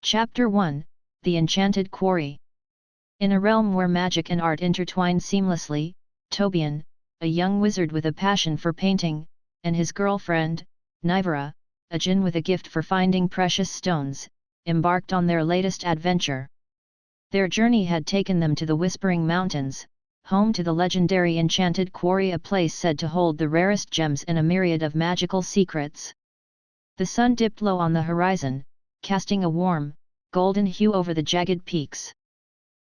Chapter 1, The Enchanted Quarry. In a realm where magic and art intertwine seamlessly, Tobian, a young wizard with a passion for painting, and his girlfriend, Nivara, a jinn with a gift for finding precious stones, embarked on their latest adventure. Their journey had taken them to the Whispering Mountains, home to the legendary Enchanted Quarry, a place said to hold the rarest gems and a myriad of magical secrets. The sun dipped low on the horizon, casting a warm, golden hue over the jagged peaks.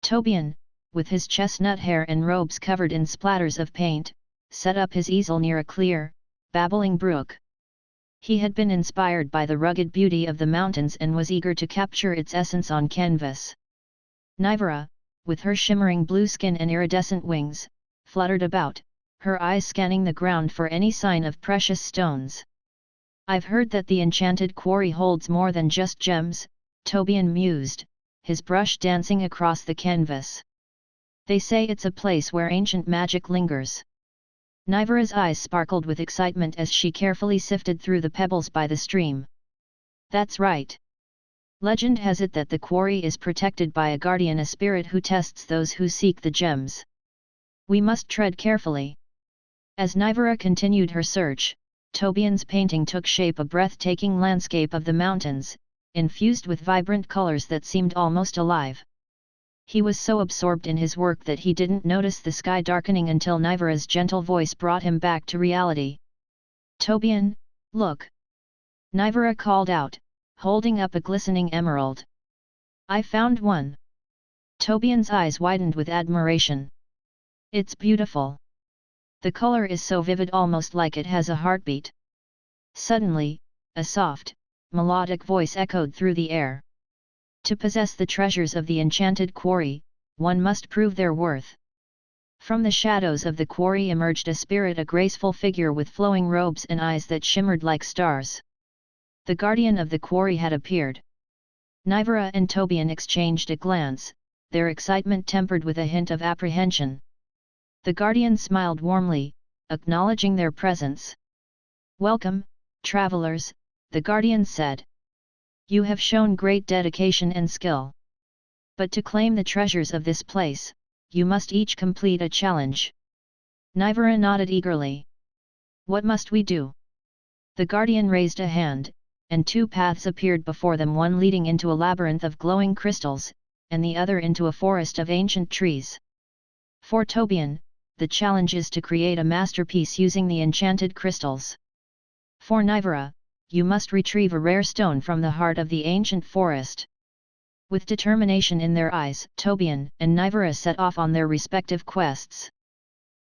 Tobian, with his chestnut hair and robes covered in splatters of paint, set up his easel near a clear, babbling brook. He had been inspired by the rugged beauty of the mountains and was eager to capture its essence on canvas. Nivara, with her shimmering blue skin and iridescent wings, fluttered about, her eyes scanning the ground for any sign of precious stones. "I've heard that the Enchanted Quarry holds more than just gems," Tobian mused, his brush dancing across the canvas. "They say it's a place where ancient magic lingers." Nivara's eyes sparkled with excitement as she carefully sifted through the pebbles by the stream. "That's right. Legend has it that the quarry is protected by a guardian, a spirit who tests those who seek the gems. We must tread carefully." As Nivara continued her search, Tobian's painting took shape, a breathtaking landscape of the mountains, infused with vibrant colors that seemed almost alive. He was so absorbed in his work that he didn't notice the sky darkening until Nivara's gentle voice brought him back to reality. "Tobian, look!" Nivara called out, holding up a glistening emerald. "I found one." Tobian's eyes widened with admiration. "It's beautiful. The color is so vivid, almost like it has a heartbeat." Suddenly, a soft, melodic voice echoed through the air. "To possess the treasures of the Enchanted Quarry, one must prove their worth." From the shadows of the quarry emerged a spirit, a graceful figure with flowing robes and eyes that shimmered like stars. The guardian of the quarry had appeared. Nivara and Tobian exchanged a glance, their excitement tempered with a hint of apprehension. The guardian smiled warmly, acknowledging their presence. "Welcome, travelers," the guardian said. "You have shown great dedication and skill. But to claim the treasures of this place, you must each complete a challenge." Nivara nodded eagerly. "What must we do?" The guardian raised a hand, and two paths appeared before them, one leading into a labyrinth of glowing crystals, and the other into a forest of ancient trees. For Tobian, the challenge is to create a masterpiece using the enchanted crystals. For Nivara, you must retrieve a rare stone from the heart of the ancient forest. With determination in their eyes, Tobian and Nivara set off on their respective quests.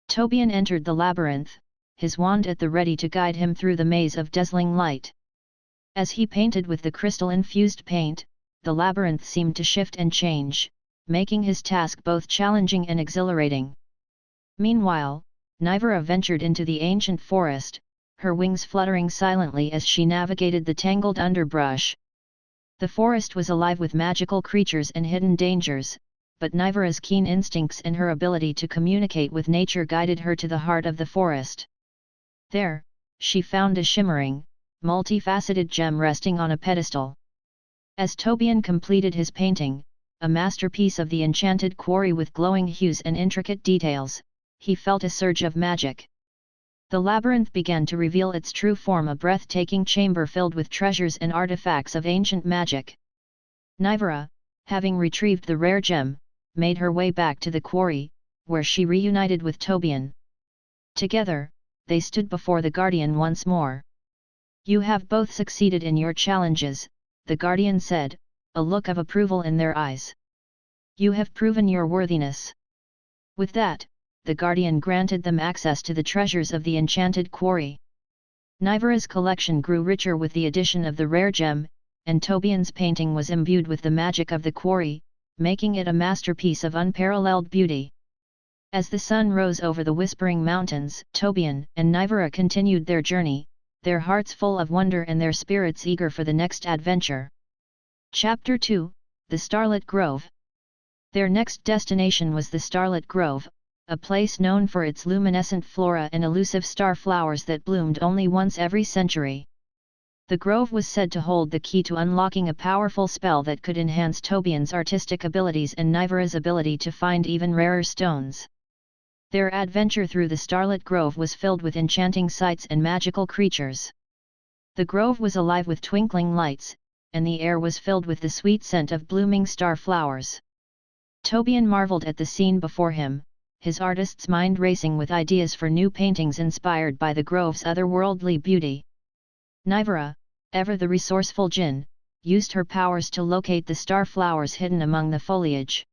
Tobian entered the labyrinth, his wand at the ready to guide him through the maze of dazzling light. As he painted with the crystal-infused paint, the labyrinth seemed to shift and change, making his task both challenging and exhilarating. Meanwhile, Nivara ventured into the ancient forest, her wings fluttering silently as she navigated the tangled underbrush. The forest was alive with magical creatures and hidden dangers, but Nivara's keen instincts and her ability to communicate with nature guided her to the heart of the forest. There, she found a shimmering, multifaceted gem resting on a pedestal. As Tobian completed his painting, a masterpiece of the Enchanted Quarry with glowing hues and intricate details, he felt a surge of magic. The labyrinth began to reveal its true form, a breathtaking chamber filled with treasures and artifacts of ancient magic. Nivara, having retrieved the rare gem, made her way back to the quarry, where she reunited with Tobian. Together, they stood before the guardian once more. "You have both succeeded in your challenges," the guardian said, a look of approval in their eyes. "You have proven your worthiness." With that, the guardian granted them access to the treasures of the Enchanted Quarry. Nivara's collection grew richer with the addition of the rare gem, and Tobian's painting was imbued with the magic of the quarry, making it a masterpiece of unparalleled beauty. As the sun rose over the Whispering Mountains, Tobian and Nivara continued their journey, their hearts full of wonder and their spirits eager for the next adventure. Chapter 2, The Starlit Grove. Their next destination was the Starlit Grove, a place known for its luminescent flora and elusive star flowers that bloomed only once every century. The grove was said to hold the key to unlocking a powerful spell that could enhance Tobian's artistic abilities and Nivara's ability to find even rarer stones. Their adventure through the starlit grove was filled with enchanting sights and magical creatures. The grove was alive with twinkling lights, and the air was filled with the sweet scent of blooming star flowers. Tobian marveled at the scene before him, his artist's mind racing with ideas for new paintings inspired by the grove's otherworldly beauty. Nivara, ever the resourceful jinn, used her powers to locate the star flowers hidden among the foliage.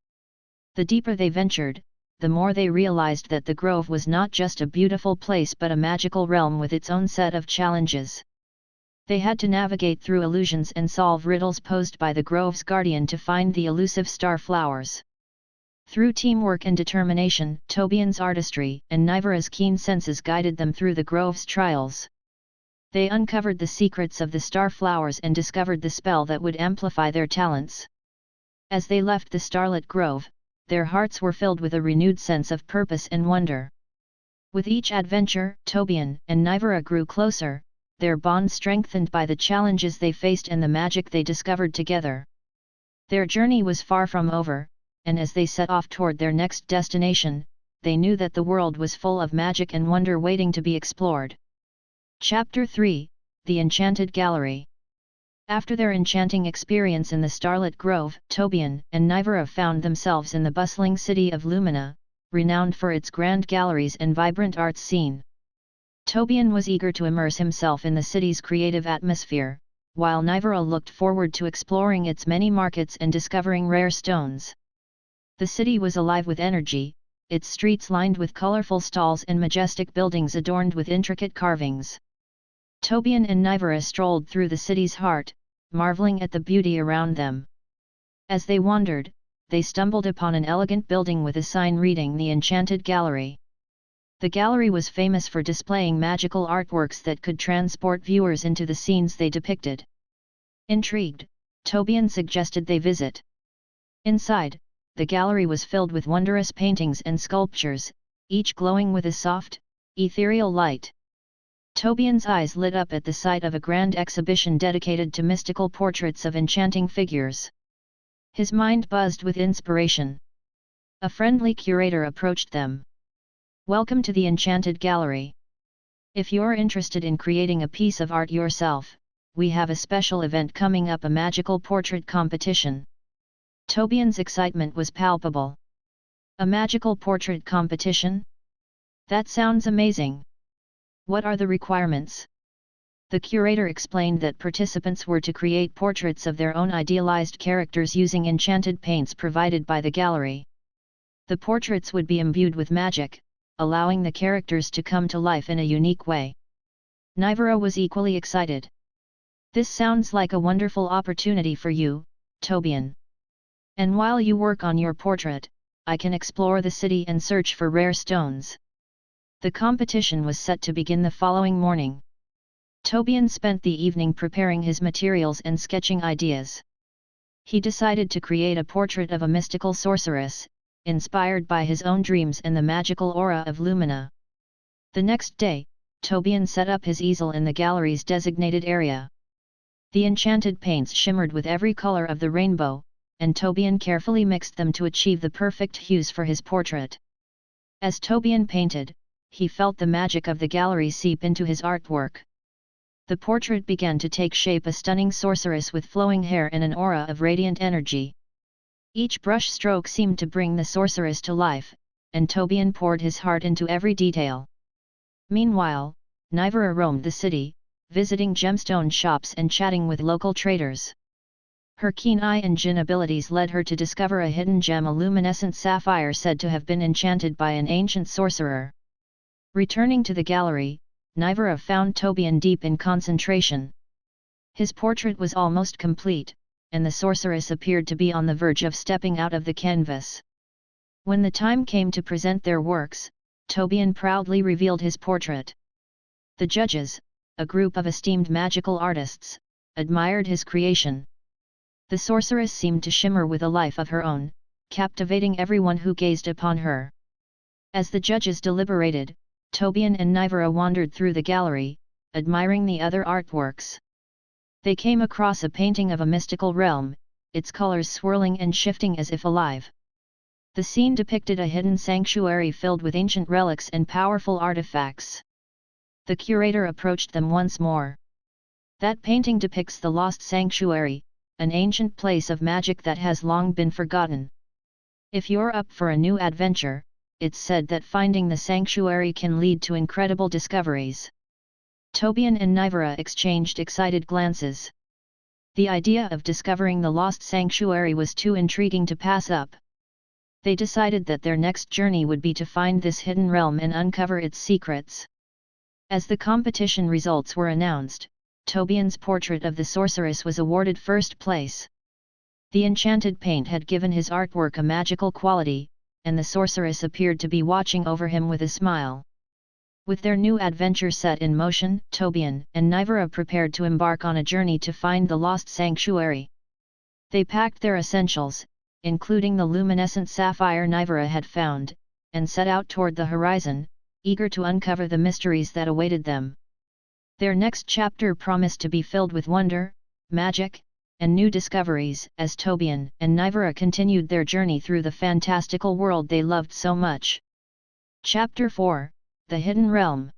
The deeper they ventured, the more they realized that the grove was not just a beautiful place but a magical realm with its own set of challenges. They had to navigate through illusions and solve riddles posed by the grove's guardian to find the elusive star flowers. Through teamwork and determination, Tobian's artistry and Nivara's keen senses guided them through the grove's trials. They uncovered the secrets of the star flowers and discovered the spell that would amplify their talents. As they left the starlit grove, their hearts were filled with a renewed sense of purpose and wonder. With each adventure, Tobian and Nivara grew closer, their bond strengthened by the challenges they faced and the magic they discovered together. Their journey was far from over, and as they set off toward their next destination, they knew that the world was full of magic and wonder waiting to be explored. Chapter 3 The Enchanted Gallery. After their enchanting experience in the starlit grove, Tobian and Nivara found themselves in the bustling city of Lumina, renowned for its grand galleries and vibrant arts scene. Tobian was eager to immerse himself in the city's creative atmosphere, while Nivara looked forward to exploring its many markets and discovering rare stones. The city was alive with energy, its streets lined with colorful stalls and majestic buildings adorned with intricate carvings. Tobian and Nivara strolled through the city's heart, marveling at the beauty around them. As they wandered, they stumbled upon an elegant building with a sign reading The Enchanted Gallery. The gallery was famous for displaying magical artworks that could transport viewers into the scenes they depicted. Intrigued, Tobian suggested they visit. Inside, the gallery was filled with wondrous paintings and sculptures, each glowing with a soft, ethereal light. Tobian's eyes lit up at the sight of a grand exhibition dedicated to mystical portraits of enchanting figures. His mind buzzed with inspiration. A friendly curator approached them. "Welcome to the Enchanted Gallery. If you're interested in creating a piece of art yourself, we have a special event coming up, a magical portrait competition." Tobian's excitement was palpable. A magical portrait competition? That sounds amazing. What are the requirements? The curator explained that participants were to create portraits of their own idealized characters using enchanted paints provided by the gallery. The portraits would be imbued with magic, allowing the characters to come to life in a unique way. Nivara was equally excited. "This sounds like a wonderful opportunity for you, Tobian. And while you work on your portrait, I can explore the city and search for rare stones." The competition was set to begin the following morning. Tobian spent the evening preparing his materials and sketching ideas. He decided to create a portrait of a mystical sorceress, inspired by his own dreams and the magical aura of Lumina. The next day, Tobian set up his easel in the gallery's designated area. The enchanted paints shimmered with every color of the rainbow, and Tobian carefully mixed them to achieve the perfect hues for his portrait. As Tobian painted, he felt the magic of the gallery seep into his artwork. The portrait began to take shape, a stunning sorceress with flowing hair and an aura of radiant energy. Each brush stroke seemed to bring the sorceress to life, and Tobian poured his heart into every detail. Meanwhile, Nivara roamed the city, visiting gemstone shops and chatting with local traders. Her keen eye and jinn abilities led her to discover a hidden gem, a luminescent sapphire said to have been enchanted by an ancient sorcerer. Returning to the gallery, Nivara found Tobian deep in concentration. His portrait was almost complete, and the sorceress appeared to be on the verge of stepping out of the canvas. When the time came to present their works, Tobian proudly revealed his portrait. The judges, a group of esteemed magical artists, admired his creation. The sorceress seemed to shimmer with a life of her own, captivating everyone who gazed upon her. As the judges deliberated, Tobian and Nivara wandered through the gallery, admiring the other artworks. They came across a painting of a mystical realm, its colors swirling and shifting as if alive. The scene depicted a hidden sanctuary filled with ancient relics and powerful artifacts. The curator approached them once more. That painting depicts the lost sanctuary, an ancient place of magic that has long been forgotten. If you're up for a new adventure, it's said that finding the sanctuary can lead to incredible discoveries. Tobian and Nivara exchanged excited glances. The idea of discovering the lost sanctuary was too intriguing to pass up. They decided that their next journey would be to find this hidden realm and uncover its secrets. As the competition results were announced, Tobian's portrait of the sorceress was awarded first place. The enchanted paint had given his artwork a magical quality, and the sorceress appeared to be watching over him with a smile. With their new adventure set in motion, Tobian and Nivara prepared to embark on a journey to find the lost sanctuary. They packed their essentials, including the luminescent sapphire Nivara had found, and set out toward the horizon, eager to uncover the mysteries that awaited them. Their next chapter promised to be filled with wonder, magic, and new discoveries as Tobian and Nivara continued their journey through the fantastical world they loved so much. Chapter 4: The Hidden Realm.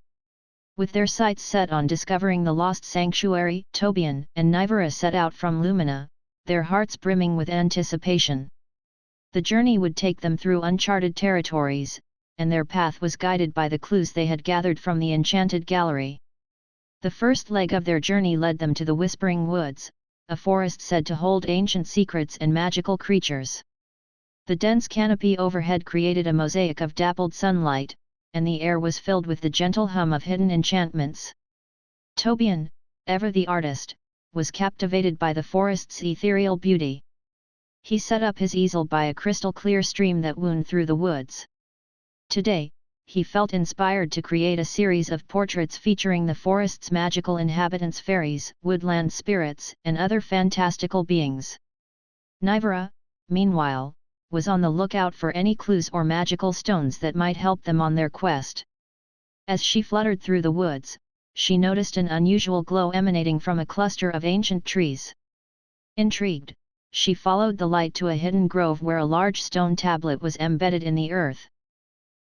With their sights set on discovering the lost sanctuary, Tobian and Nivara set out from Lumina, their hearts brimming with anticipation. The journey would take them through uncharted territories, and their path was guided by the clues they had gathered from the enchanted gallery. The first leg of their journey led them to the Whispering Woods, a forest said to hold ancient secrets and magical creatures. The dense canopy overhead created a mosaic of dappled sunlight, and the air was filled with the gentle hum of hidden enchantments. Tobian, ever the artist, was captivated by the forest's ethereal beauty. He set up his easel by a crystal-clear stream that wound through the woods. Today, he felt inspired to create a series of portraits featuring the forest's magical inhabitants, fairies, woodland spirits, and other fantastical beings. Nivara, meanwhile, was on the lookout for any clues or magical stones that might help them on their quest. As she fluttered through the woods, she noticed an unusual glow emanating from a cluster of ancient trees. Intrigued, she followed the light to a hidden grove where a large stone tablet was embedded in the earth.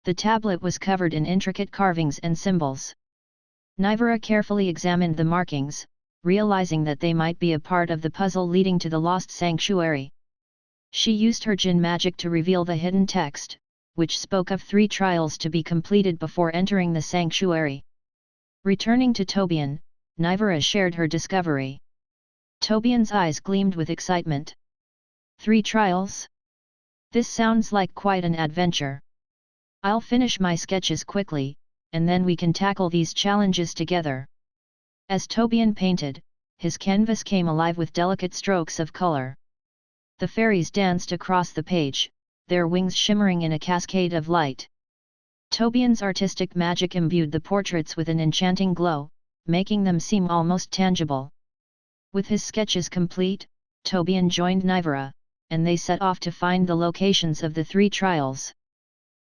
The tablet was covered in intricate carvings and symbols. Nivara carefully examined the markings, realizing that they might be a part of the puzzle leading to the lost sanctuary. She used her jinn magic to reveal the hidden text, which spoke of 3 trials to be completed before entering the sanctuary. Returning to Tobian, Nivara shared her discovery. Tobian's eyes gleamed with excitement. 3 trials? This sounds like quite an adventure. I'll finish my sketches quickly, and then we can tackle these challenges together. As Tobian painted, his canvas came alive with delicate strokes of color. The fairies danced across the page, their wings shimmering in a cascade of light. Tobian's artistic magic imbued the portraits with an enchanting glow, making them seem almost tangible. With his sketches complete, Tobian joined Nivara, and they set off to find the locations of the 3 trials.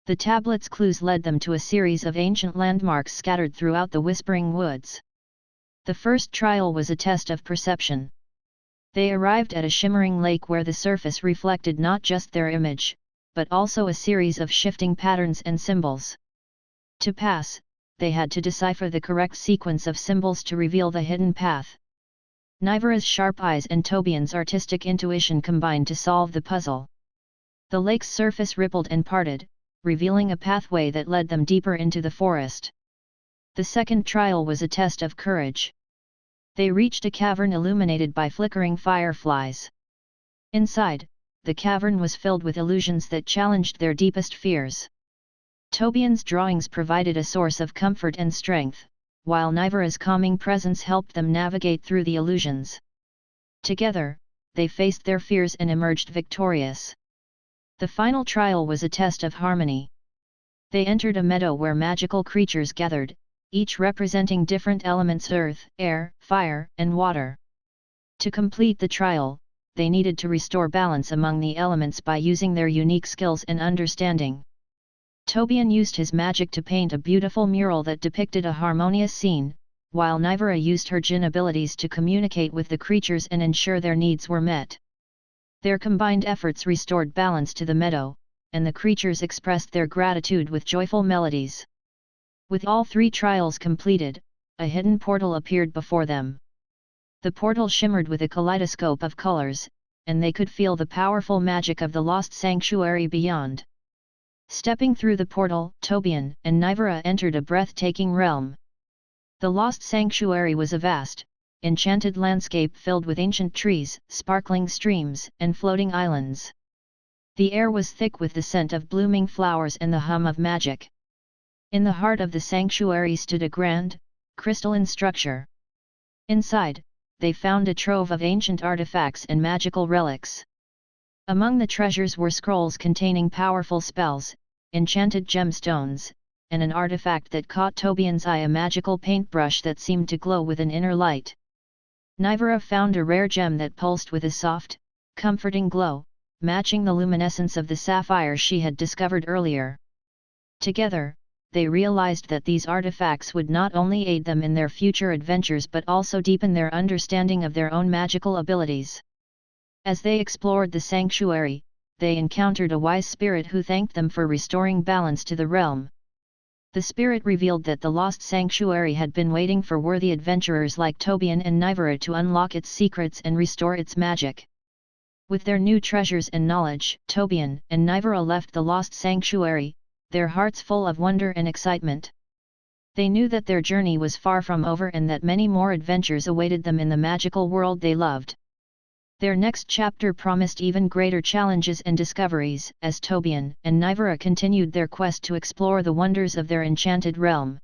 The tablet's clues led them to a series of ancient landmarks scattered throughout the Whispering Woods. The first trial was a test of perception. They arrived at a shimmering lake where the surface reflected not just their image, but also a series of shifting patterns and symbols. To pass, they had to decipher the correct sequence of symbols to reveal the hidden path. Nivara's sharp eyes and Tobian's artistic intuition combined to solve the puzzle. The lake's surface rippled and parted, revealing a pathway that led them deeper into the forest. The second trial was a test of courage. They reached a cavern illuminated by flickering fireflies. Inside, the cavern was filled with illusions that challenged their deepest fears. Tobian's drawings provided a source of comfort and strength, while Nivara's calming presence helped them navigate through the illusions. Together, they faced their fears and emerged victorious. The final trial was a test of harmony. They entered a meadow where magical creatures gathered, each representing different elements: earth, air, fire, and water. To complete the trial, they needed to restore balance among the elements by using their unique skills and understanding. Tobian used his magic to paint a beautiful mural that depicted a harmonious scene, while Nivara used her jinn abilities to communicate with the creatures and ensure their needs were met. Their combined efforts restored balance to the meadow, and the creatures expressed their gratitude with joyful melodies. With all 3 trials completed, a hidden portal appeared before them. The portal shimmered with a kaleidoscope of colors, and they could feel the powerful magic of the lost sanctuary beyond. Stepping through the portal, Tobian and Nivara entered a breathtaking realm. The lost sanctuary was a vast, enchanted landscape filled with ancient trees, sparkling streams, and floating islands. The air was thick with the scent of blooming flowers and the hum of magic. In the heart of the sanctuary stood a grand, crystalline structure. Inside, they found a trove of ancient artifacts and magical relics. Among the treasures were scrolls containing powerful spells, enchanted gemstones, and an artifact that caught Tobian's eye, a magical paintbrush that seemed to glow with an inner light. Nivara found a rare gem that pulsed with a soft, comforting glow, matching the luminescence of the sapphire she had discovered earlier. Together, they realized that these artifacts would not only aid them in their future adventures but also deepen their understanding of their own magical abilities. As they explored the sanctuary, they encountered a wise spirit who thanked them for restoring balance to the realm. The spirit revealed that the lost sanctuary had been waiting for worthy adventurers like Tobian and Nivara to unlock its secrets and restore its magic. With their new treasures and knowledge, Tobian and Nivara left the lost sanctuary, their hearts full of wonder and excitement. They knew that their journey was far from over and that many more adventures awaited them in the magical world they loved. Their next chapter promised even greater challenges and discoveries as Tobian and Nivara continued their quest to explore the wonders of their enchanted realm.